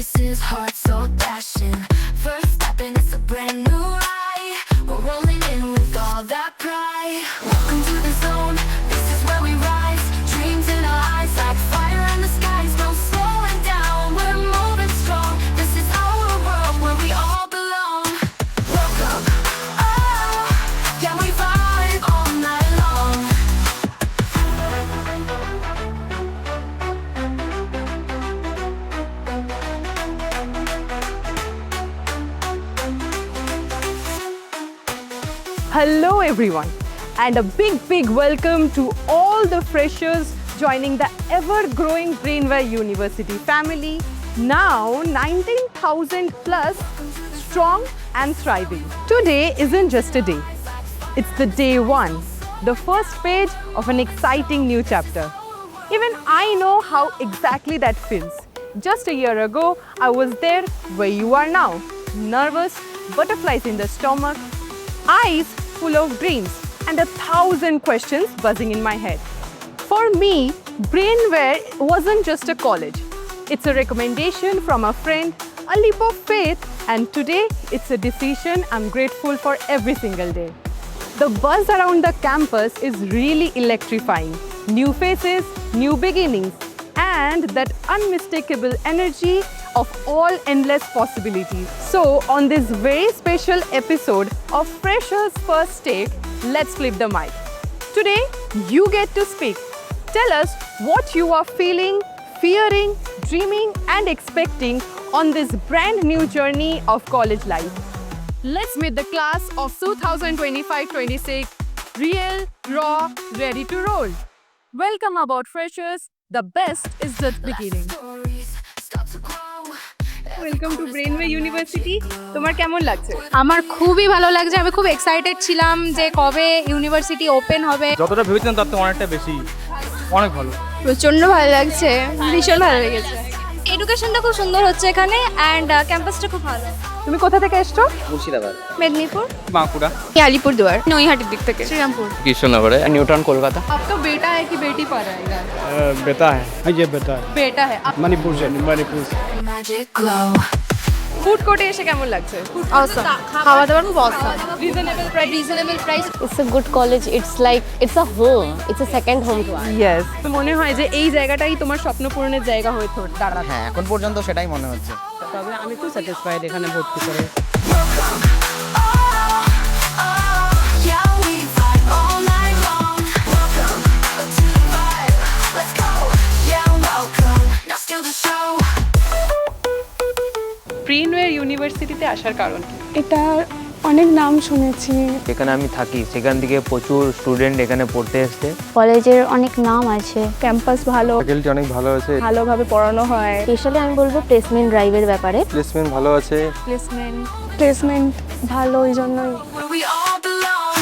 races, hearts so dashing. First step and it's a brand new ride. We're rolling in with all that pride. Welcome to the zone, this is where we rise. Dreams in our eyes like fire in the skies. No slowing down, we're moving strong. This is our world where we all belong. Welcome, oh, yeah, we vibe all night long. Hello everyone, and a big welcome to all the freshers joining the ever-growing Brainware University family, now 19,000 plus strong and thriving. Today isn't just a day, it's the day one, the first page of an exciting new chapter. Even I know how exactly that feels. Just a year ago, I was there where you are now, nervous, butterflies in the stomach, eyes full of dreams, and 1,000 questions buzzing in my head. For me, Brainware wasn't just a college. It's a recommendation from a friend, a leap of faith, and today it's a decision I'm grateful for every single day. The buzz around the campus is really electrifying. New faces, new beginnings, and that unmistakable energy of all endless possibilities. So on this very special episode of Freshers First Take, let's flip the mic. Today, you get to speak. Tell us what you are feeling, fearing, dreaming and expecting on this brand new journey of college life. Let's meet the class of 2025-26, real, raw, ready to roll. Welcome aboard freshers. The best is just beginning. Welcome to ব্রেনওয়ে university. তোমার কেমন লাগছে? আমার খুবই ভালো লাগছে। আমি খুব excited ছিলাম যে কবে ইউনিভার্সিটি ওপেন হবে। যতটা ভেবেছিলাম তার থেকে অনেকটা বেশি, অনেক ভালো। প্রচন্ড ভালো লাগছে, ভীষণ ভালো লেগেছে। এডুকেশনটা খুব সুন্দর হচ্ছে এখানে অ্যান্ড ক্যাম্পাসটা খুব ভালো। তুমি কোথা থেকে এসছো? মুর্শিদাবাদ, মেদিনীপুর, বাঁকুড়া, আলিপুরদুয়ার, নৈহাটির দিক থেকে, শ্রীরামপুর, কৃষ্ণনগরে, নিউটন, কলকাতা। अब तो बेटा है कि बेटी पढ़ रहा है इधर? बेटा है, ये बेटा है, बेटा है। मणिपुर से, मणिपुर से। Magic glow. ফুড কোর্টে এসে কেমন লাগছে? অসম, খাওয়া দাওয়ার খুব awesome, reasonable price. It's a good college. It's a home. It's a second home to us. Yes, মনে হয় যে এই জায়গাটাই তোমার স্বপ্ন পূরণের জায়গা হয়ে দাঁড়াবে। হ্যাঁ, এখন পর্যন্ত সেটাই মনে হচ্ছে। তবে আমি খুব স্যাটিসফাইড এখানে ভর্তি করে। Yeah, we vibe all night long. Welcome to the vibe. Let's go. Yeah, welcome. Now steal the show. Brainware ইউনিভার্সিটিতে আসার কারণ কি? এটা অনেক নাম শুনেছি। যেখানে আমি থাকি সেখান থেকে প্রচুর স্টুডেন্ট এখানে পড়তে এসছে। কলেজের অনেক নাম আছে। ক্যাম্পাস ভালো, ফ্যাকাল্টি অনেক ভালো আছে, ভালোভাবে পড়ানো হয়। স্পেশালি আমি বলবো প্লেসমেন্ট ড্রাইভের ব্যাপারে। প্লেসমেন্ট ভালো আছে, প্লেসমেন্ট ভালো, এই জন্যই Where we all belong.